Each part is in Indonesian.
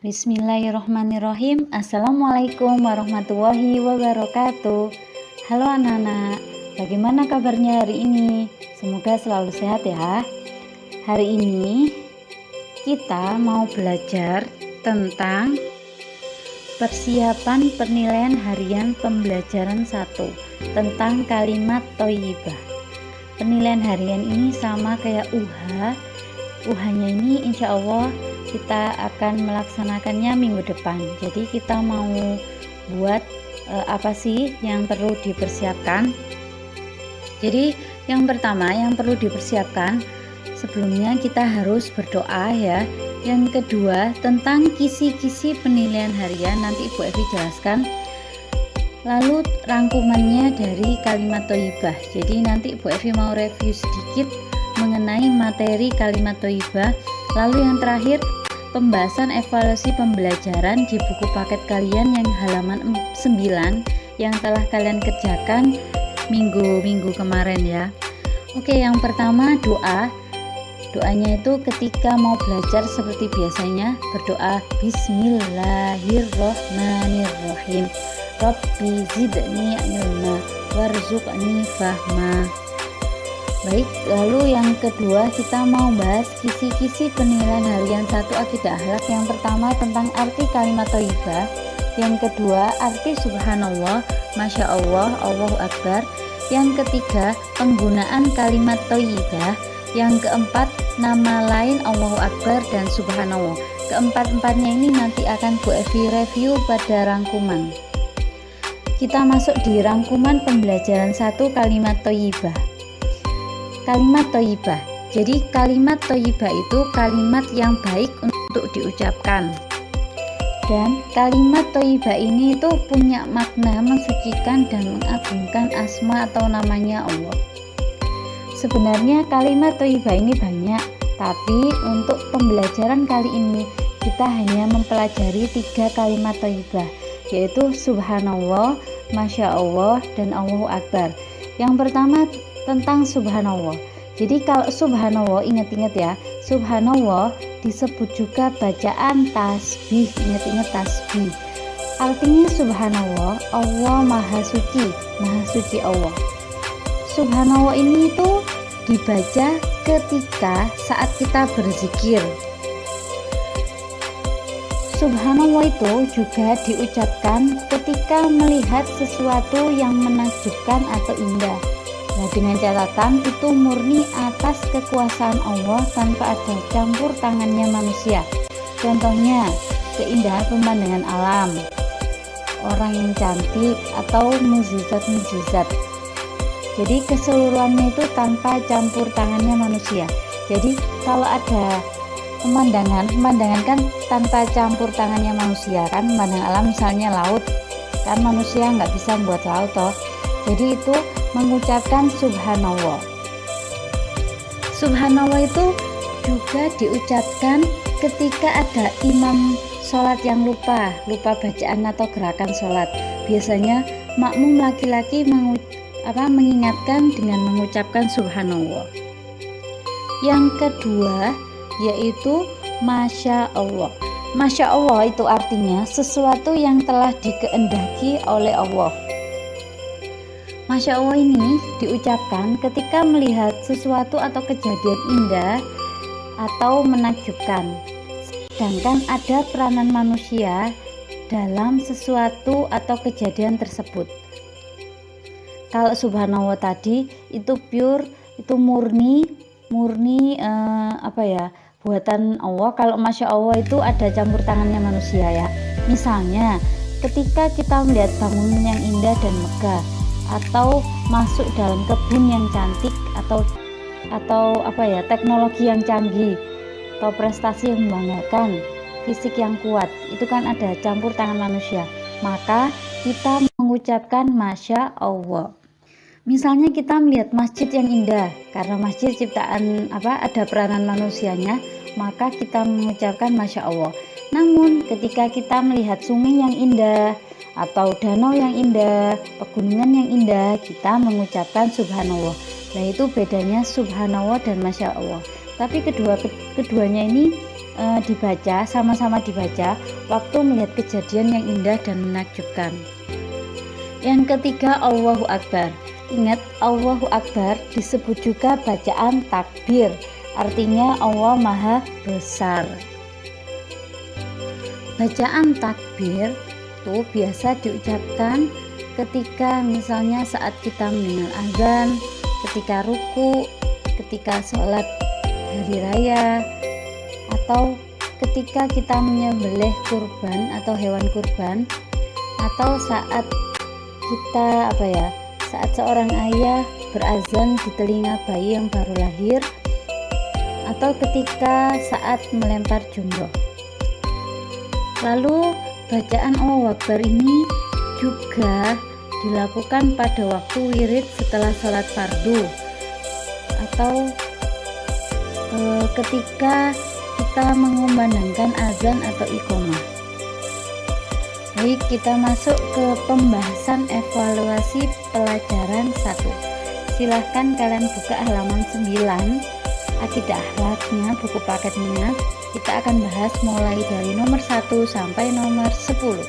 Bismillahirrohmanirrohim. Assalamualaikum warahmatullahi wabarakatuh. Halo anak-anak, bagaimana kabarnya hari ini? Semoga selalu sehat ya. Hari ini kita mau belajar tentang persiapan penilaian harian pembelajaran 1 tentang kalimat thayyibah. Penilaian harian ini sama kayak UH. UH-nya ini insya Allah kita akan melaksanakannya minggu depan. Jadi kita mau buat apa sih yang perlu dipersiapkan? Jadi yang pertama yang perlu dipersiapkan, sebelumnya kita harus berdoa ya. Yang kedua tentang kisi-kisi penilaian harian, nanti Ibu Evi jelaskan. Lalu rangkumannya dari kalimat thayyibah. Jadi nanti Ibu Evi mau review sedikit mengenai materi kalimat thayyibah. Lalu yang terakhir pembahasan evaluasi pembelajaran di buku paket kalian yang halaman 9 yang telah kalian kerjakan minggu kemarin ya. Oke, yang pertama doa. Doanya itu ketika mau belajar seperti biasanya berdoa Bismillahirrohmanirrohim. Rabbi zidni ilma warzuqni fahma. Baik, lalu yang kedua kita mau bahas kisi-kisi penilaian harian 1 akidah akhlak. Yang pertama tentang arti kalimat thayyibah, yang kedua arti subhanallah, masya Allah, Allahu Akbar, yang ketiga penggunaan kalimat thayyibah, yang keempat nama lain Allahu Akbar dan subhanallah. Keempat-empatnya ini nanti akan Bu Evi review pada rangkuman. Kita masuk di rangkuman pembelajaran 1 kalimat thayyibah. Kalimat thayyibah. Jadi kalimat thayyibah itu kalimat yang baik untuk diucapkan. Dan kalimat thayyibah ini itu punya makna mensucikan dan mengagungkan asma atau namanya Allah. Sebenarnya kalimat thayyibah ini banyak, tapi untuk pembelajaran kali ini kita hanya mempelajari 3 kalimat thayyibah, yaitu subhanallah, masya Allah, dan Allahu Akbar. Yang pertama tentang subhanallah. Jadi kalau subhanallah, ingat-ingat ya, subhanallah disebut juga bacaan tasbih. Ingat-ingat tasbih. Artinya subhanallah, Allah maha suci Allah. Subhanallah ini itu dibaca ketika saat kita berzikir. Subhanallah itu juga diucapkan ketika melihat sesuatu yang menakjubkan atau indah. Nah, dengan catatan itu murni atas kekuasaan Allah tanpa ada campur tangannya manusia. Contohnya, keindahan pemandangan alam, orang yang cantik, atau mukjizat-mukjizat. Jadi keseluruhannya itu tanpa campur tangannya manusia. Jadi kalau ada pemandangan kan tanpa campur tangannya manusia kan, pemandangan alam misalnya laut, kan manusia nggak bisa membuat laut toh. Jadi itu mengucapkan subhanallah. Subhanallah itu juga diucapkan ketika ada imam sholat yang lupa bacaan atau gerakan sholat. Biasanya makmum laki-laki mengingatkan dengan mengucapkan subhanallah. Yang kedua yaitu masya Allah. Masya Allah itu artinya sesuatu yang telah dikehendaki oleh Allah. Masya Allah ini diucapkan ketika melihat sesuatu atau kejadian indah atau menakjubkan. Sedangkan ada peranan manusia dalam sesuatu atau kejadian tersebut. Kalau subhanallah tadi itu pure, itu murni buatan Allah. Kalau masya Allah itu ada campur tangannya manusia ya. Misalnya ketika kita melihat bangunan yang indah dan megah, atau masuk dalam kebun yang cantik, atau teknologi yang canggih, atau prestasi yang membanggakan, fisik yang kuat, itu kan ada campur tangan manusia. Maka kita mengucapkan masya Allah. Misalnya kita melihat masjid yang indah, karena masjid ciptaan ada peranan manusianya, maka kita mengucapkan masya Allah. Namun ketika kita melihat sungai yang indah atau danau yang indah, pegunungan yang indah, kita mengucapkan subhanallah. Nah itu bedanya subhanallah dan masya Allah. Tapi keduanya ini dibaca, sama-sama dibaca waktu melihat kejadian yang indah dan menakjubkan. Yang ketiga, Allahu Akbar. Ingat, Allahu Akbar disebut juga bacaan takbir, artinya Allah Maha Besar. Bacaan takbir itu biasa diucapkan ketika misalnya saat kita mendengar azan, ketika ruku, ketika sholat hari raya, atau ketika kita menyembelih kurban atau hewan kurban, atau saat kita saat seorang ayah berazan di telinga bayi yang baru lahir, atau ketika saat melempar jumroh. Lalu bacaan Allahu Akbar ini juga dilakukan pada waktu wirid setelah sholat fardu, atau ketika kita mengumandangkan azan atau iqomah. Baik, kita masuk ke pembahasan evaluasi pelajaran 1. Silahkan kalian buka halaman 9, Akidah Akhlaknya, buku paket minat. Kita akan bahas mulai dari nomor 1 sampai nomor 10.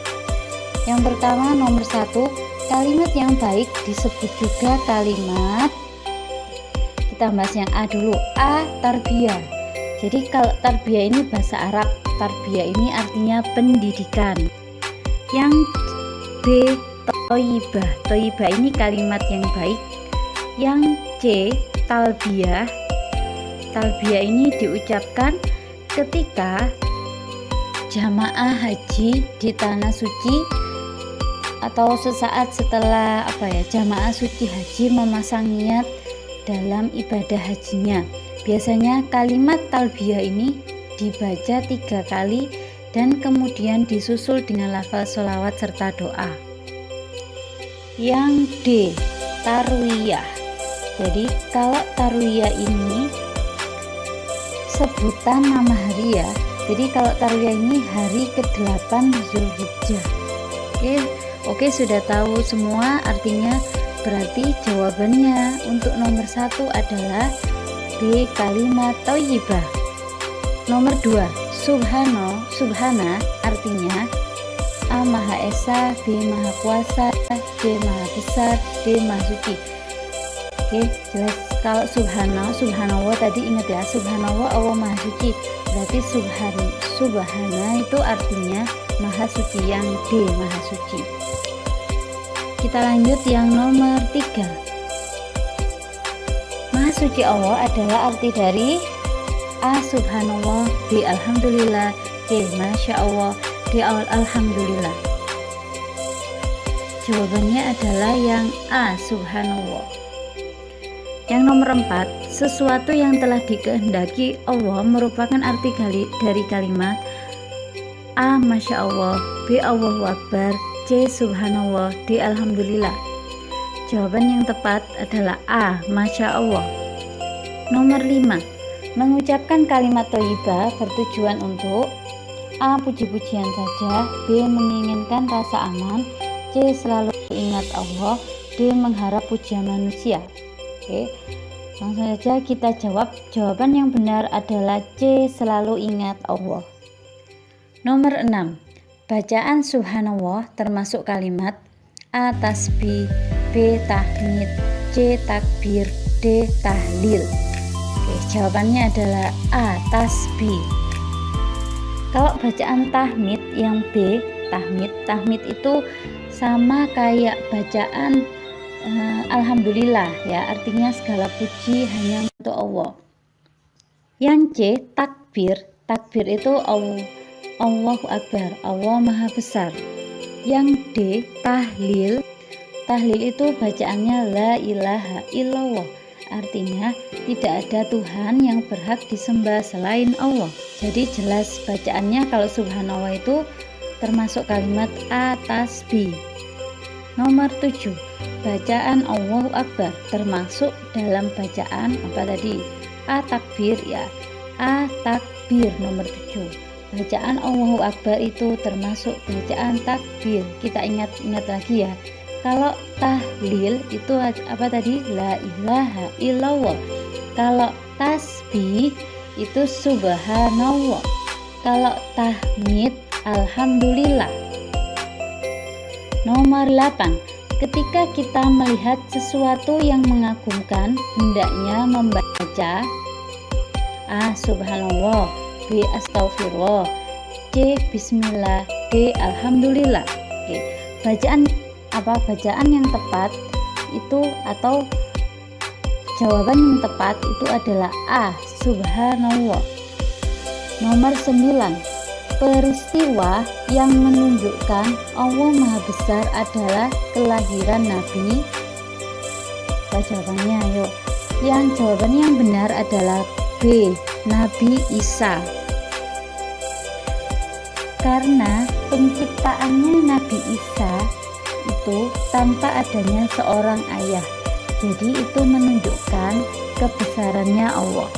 Yang pertama, nomor 1, kalimat yang baik disebut juga kalimat, kita bahas yang A dulu, A, tarbiyah. Jadi kalau tarbiyah ini bahasa Arab, tarbiyah ini artinya pendidikan. Yang B, toyibah. Toyibah ini kalimat yang baik. Yang C, talbiyah. Talbiyah ini diucapkan ketika jamaah haji di tanah suci atau sesaat setelah jamaah suci haji memasang niat dalam ibadah hajinya. Biasanya kalimat talbiyah ini dibaca 3 kali dan kemudian disusul dengan lafal sholawat serta doa. Yang D, tarwiyah. Jadi kalau tarwiyah ini sebutan nama hari ya. Jadi kalau tarwiyah ini hari ke-8 Zulhijjah. Oke, sudah tahu semua artinya, berarti jawabannya untuk nomor 1 adalah B, kalimat thayyibah. Nomor 2, subhana artinya A, Maha Esa, B, Maha Kuasa, C, Maha Besar, D, Maha Suci. Oke, jelas. Kalau subhanallah tadi ingat ya, subhanallah Allah Maha Suci. Berarti subhana itu artinya Maha Suci, yang D, Maha Suci. Kita lanjut yang nomor 3. Maha Suci Allah adalah arti dari A, subhanallah, B, alhamdulillah, C, masya Allah, D, alhamdulillah. Jawabannya adalah yang A, subhanallah. Yang nomor 4, sesuatu yang telah dikehendaki Allah merupakan arti dari kalimat A, masya Allah, B, Allahu Akbar, C, subhanallah, D, alhamdulillah. Jawaban yang tepat adalah A, masya Allah. Nomor 5, mengucapkan kalimat thayyibah bertujuan untuk A, puji-pujian saja, B, menginginkan rasa aman, C, selalu ingat Allah, D, mengharap pujian manusia. Oke, langsung saja kita jawab. Jawaban yang benar adalah C, selalu ingat Allah. Nomor 6, bacaan subhanallah termasuk kalimat A, tasbih, B, tahmid, C, takbir, D, tahlil. Oke, jawabannya adalah A, tasbih. Kalau bacaan tahmid yang B, tahmid itu sama kayak bacaan alhamdulillah ya, artinya segala puji hanya untuk Allah. Yang C, takbir itu Allahu Akbar, Allah Maha Besar. Yang D, tahlil itu bacaannya la ilaha illallah, artinya tidak ada Tuhan yang berhak disembah selain Allah. Jadi jelas bacaannya kalau subhanallah itu termasuk kalimat A, tasbih. Nomor 7, bacaan Allahu Akbar termasuk dalam bacaan A, takbir ya. A, takbir nomor 7. Bacaan Allahu Akbar itu termasuk bacaan takbir. Kita ingat lagi ya. Kalau tahlil itu la ilaha illallah. Kalau tasbih itu subhanallah. Kalau tahmid, alhamdulillah. Nomor 8. Ketika kita melihat sesuatu yang mengagumkan, hendaknya membaca A. Subhanallah, B. Astaghfirullah, C. Bismillah, D. Alhamdulillah. Oke. Bacaan yang tepat itu atau jawaban yang tepat itu adalah A. Subhanallah. Nomor 9. Peristiwa yang menunjukkan Allah Maha Besar adalah kelahiran Nabi. Apa jawabannya? Ayo. Jawabannya yang benar adalah B. Nabi Isa. Karena penciptaannya Nabi Isa itu tanpa adanya seorang ayah. Jadi itu menunjukkan kebesarannya Allah.